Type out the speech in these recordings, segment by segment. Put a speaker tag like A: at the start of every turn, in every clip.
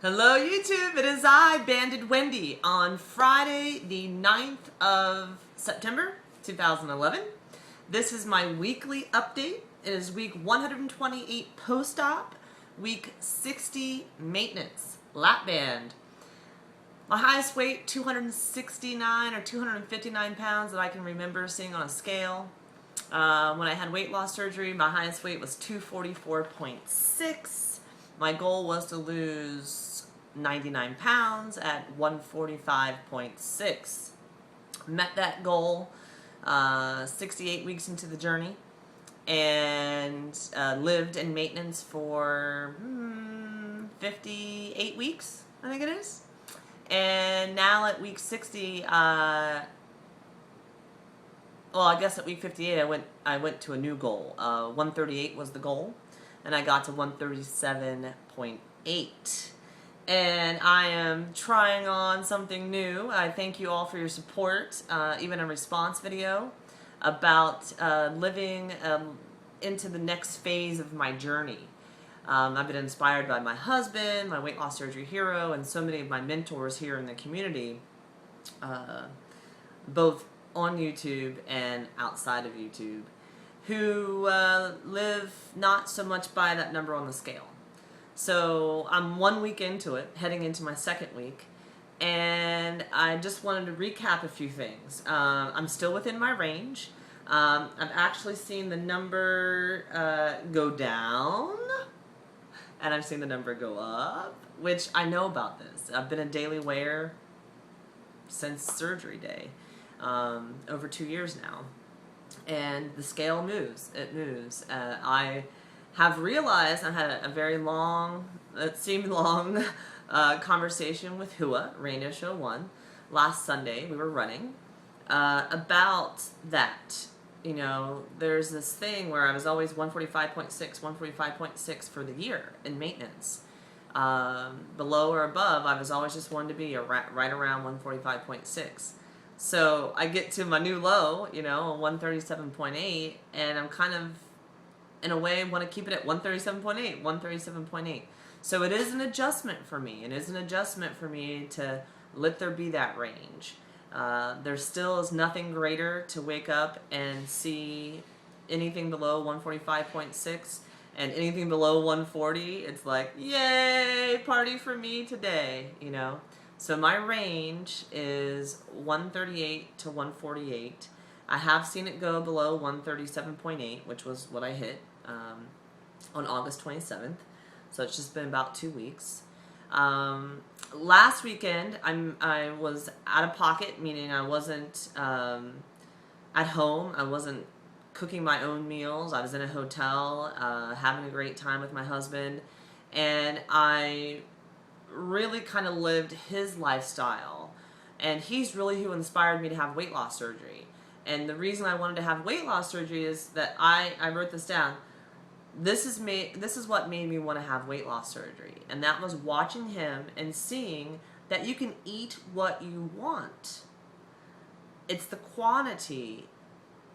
A: Hello YouTube, it is I, Banded Wendy, on Friday the 9th of September 2011. This is my weekly update. It is week 128 post-op, week 60 maintenance, lap band. My highest weight, 269 or 259 pounds that I can remember seeing on a scale. When I had weight loss surgery, my highest weight was 244.6. My goal was to lose 99 pounds at 145.6. Met that goal 68 weeks into the journey and lived in maintenance for 58 weeks, I think it is. And now at week 60, well, I guess at week 58 I went to a new goal. 138 was the goal, and I got to 137.8. And I am trying on something new. I thank you all for your support, even a response video about living into the next phase of my journey. I've been inspired by my husband, my weight loss surgery hero, and so many of my mentors here in the community, both on YouTube and outside of YouTube, who live not so much by that number on the scale. So I'm 1 week into it, heading into my second week, and I just wanted to recap a few things. I'm still within my range. I've actually seen the number go down, and I've seen the number go up, which I know about this. I've been a daily weigher since surgery day, over 2 years now. And the scale moves. It moves. I have realized I had a very long, it seemed long, conversation with Hua, Rainish 01, last Sunday. We were running about that. You know, there's this thing where I was always 145.6 for the year in maintenance. Below or above, I was always just wanting to be right around 145.6. So I get to my new low, you know, 137.8, and I'm kind of, in a way, want to keep it at 137.8, 137.8. So it is an adjustment for me. It is an adjustment for me to let there be that range. There still is nothing greater to wake up and see anything below 145.6 and anything below 140. It's like, yay, party for me today, you know. So my range is 138 to 148. I have seen it go below 137.8, which was what I hit on August 27th. So it's just been about 2 weeks. Last weekend, I was out of pocket, meaning I wasn't at home. I wasn't cooking my own meals. I was in a hotel, having a great time with my husband, and I really kind of lived his lifestyle. And he's really who inspired me to have weight loss surgery. And the reason I wanted to have weight loss surgery is that I wrote this down. This is what made me want to have weight loss surgery. And that was watching him and seeing that you can eat what you want. It's the quantity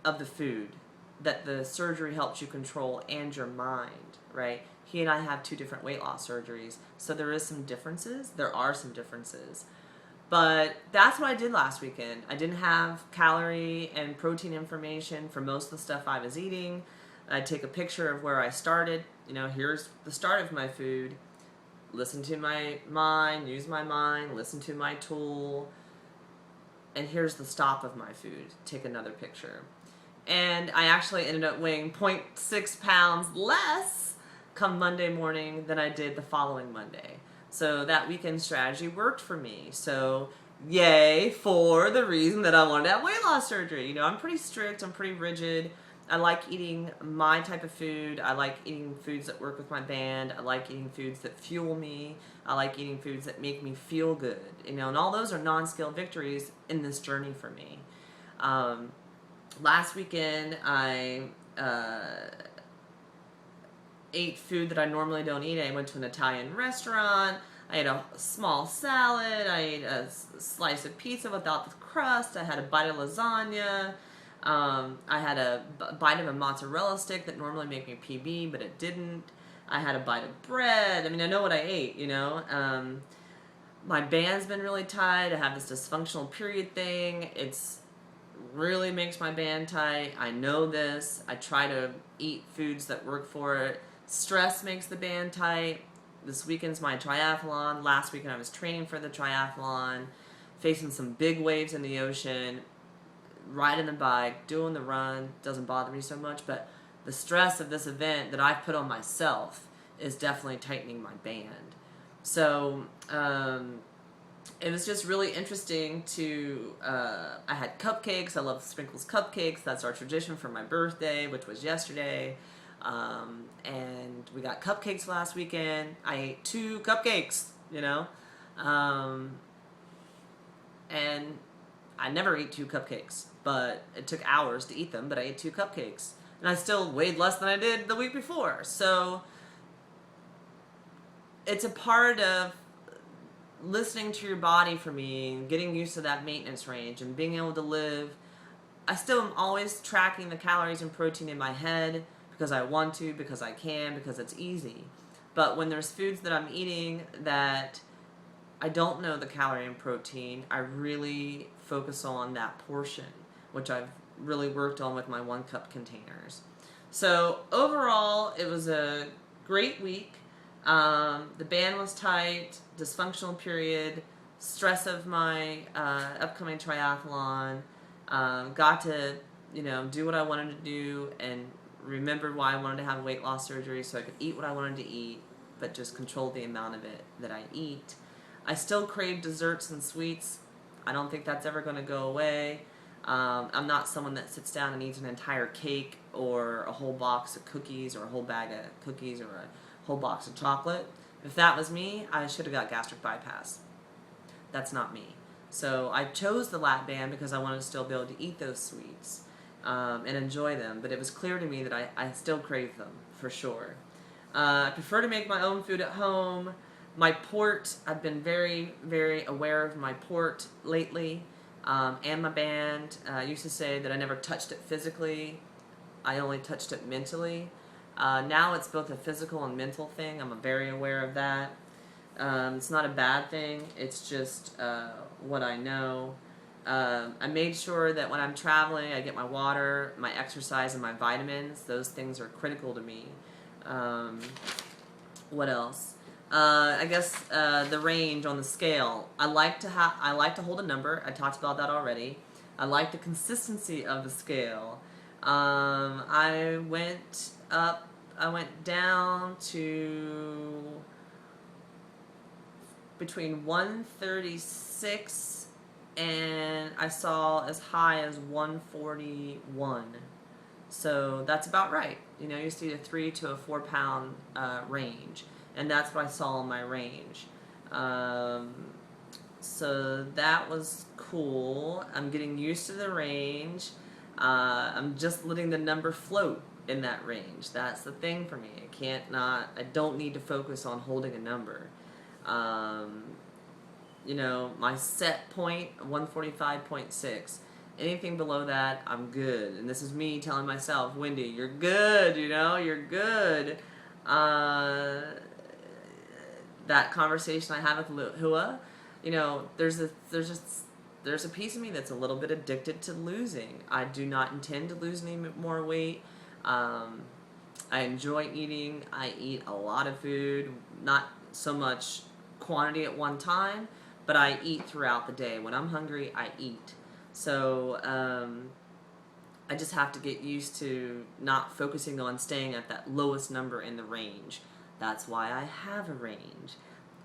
A: of the food that the surgery helps you control, and your mind, right? He and I have 2 different weight loss surgeries, so there is some differences. There are some differences. But that's what I did last weekend. I didn't have calorie and protein information for most of the stuff I was eating. I'd take a picture of where I started. You know, here's the start of my food. Listen to my mind, use my mind, listen to my tool. And here's the stop of my food. Take another picture. And I actually ended up weighing 0.6 pounds less come Monday morning than I did the following Monday. So that weekend strategy worked for me. So yay for the reason that I wanted to have weight loss surgery. You know, I'm pretty strict, I'm pretty rigid. I like eating my type of food. I like eating foods that work with my band. I like eating foods that fuel me. I like eating foods that make me feel good. You know, and all those are non-scale victories in this journey for me. Last weekend, I ate food that I normally don't eat. I went to an Italian restaurant. I ate a small salad. I ate a slice of pizza without the crust. I had a bite of lasagna. I had a bite of a mozzarella stick that normally make me PB, but it didn't. I had a bite of bread. I mean, I know what I ate, you know. My band's been really tight. I have this dysfunctional period thing. It's really makes my band tight. I know this. I try to eat foods that work for it. Stress makes the band tight. This weekend's my triathlon. Last weekend I was training for the triathlon, facing some big waves in the ocean, riding the bike, doing the run. Doesn't bother me so much, but the stress of this event that I've put on myself is definitely tightening my band. So, it was just really interesting to, I had cupcakes. I love Sprinkles cupcakes. That's our tradition for my birthday, which was yesterday. And we got cupcakes last weekend. I ate 2 cupcakes, you know. And I never ate 2 cupcakes, but it took hours to eat them, but I ate 2 cupcakes. And I still weighed less than I did the week before. So it's a part of listening to your body for me and getting used to that maintenance range and being able to live. I still am always tracking the calories and protein in my head because I want to, because I can, because it's easy. But when there's foods that I'm eating that I don't know the calorie and protein, I really focus on that portion, which I've really worked on with my 1-cup containers. So overall, it was a great week. The band was tight, dysfunctional period, stress of my upcoming triathlon, got to, you know, do what I wanted to do and remembered why I wanted to have weight loss surgery so I could eat what I wanted to eat, but just control the amount of it that I eat. I still crave desserts and sweets. I don't think that's ever going to go away. I'm not someone that sits down and eats an entire cake or a whole box of cookies or a whole bag of cookies or a whole box of chocolate. If that was me, I should have got gastric bypass. That's not me. So I chose the Lapband because I wanted to still be able to eat those sweets and enjoy them. But it was clear to me that I still crave them, for sure. I prefer to make my own food at home. My port, I've been very, very aware of my port lately. And my band. I used to say that I never touched it physically. I only touched it mentally. Now it's both a physical and mental thing. I'm very aware of that. It's not a bad thing. It's just what I know. I made sure that when I'm traveling, I get my water, my exercise, and my vitamins. Those things are critical to me. What else? I guess the range on the scale. I like to hold a number. I talked about that already. I like the consistency of the scale. I went down to between 136 and I saw as high as 141. So that's about right. You know, you see a 3 to a 4 pound range. And that's what I saw in my range. So that was cool. I'm getting used to the range. I'm just letting the number float in that range. That's the thing for me. I don't need to focus on holding a number. You know, my set point, 145.6. Anything below that, I'm good. And this is me telling myself, Wendy, you're good, you know, you're good. That conversation I had with Hua, you know, there's a piece of me that's a little bit addicted to losing. I do not intend to lose any more weight. I enjoy eating. I eat a lot of food, not so much quantity at one time, but I eat throughout the day. When I'm hungry, I eat. So I just have to get used to not focusing on staying at that lowest number in the range. That's why I have a range.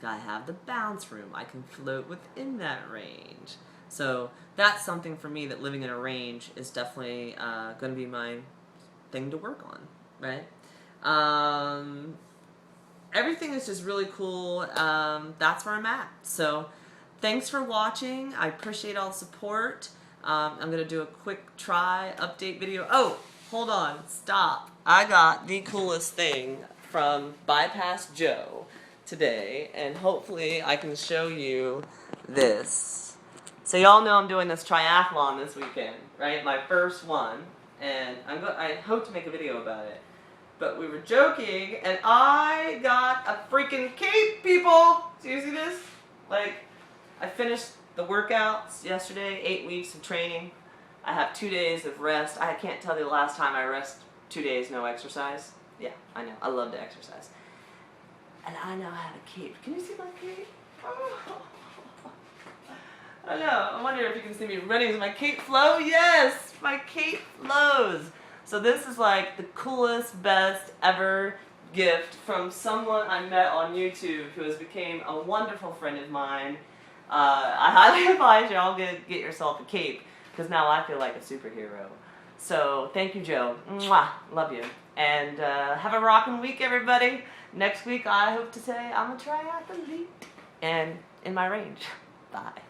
A: I have the bounce room. I can float within that range. So that's something for me, that living in a range is definitely going to be my thing to work on, right? Everything is just really cool. That's where I'm at. So thanks for watching. I appreciate all the support. I'm going to do a quick try update video. Oh, hold on. Stop. I got the coolest thing from Bypass Joe today, and hopefully I can show you this. So y'all know I'm doing this triathlon this weekend, right? My first one, and I hope to make a video about it. But we were joking, and I got a freaking cape, people! Do you see this? Like, I finished the workouts yesterday, 8 weeks of training. I have 2 days of rest. I can't tell you the last time I rest 2 days, no exercise. Yeah, I know. I love to exercise. And I now have a cape. Can you see my cape? Oh. I know. I wonder if you can see me running. Does my cape flow? Yes! My cape flows! So this is like the coolest, best ever gift from someone I met on YouTube who has become a wonderful friend of mine. I highly advise you all get yourself a cape, because now I feel like a superhero. So thank you, Joe. Mwah! Love you. And have a rockin' week, everybody. Next week I hope to say I'm a triathlete and in my range. Bye.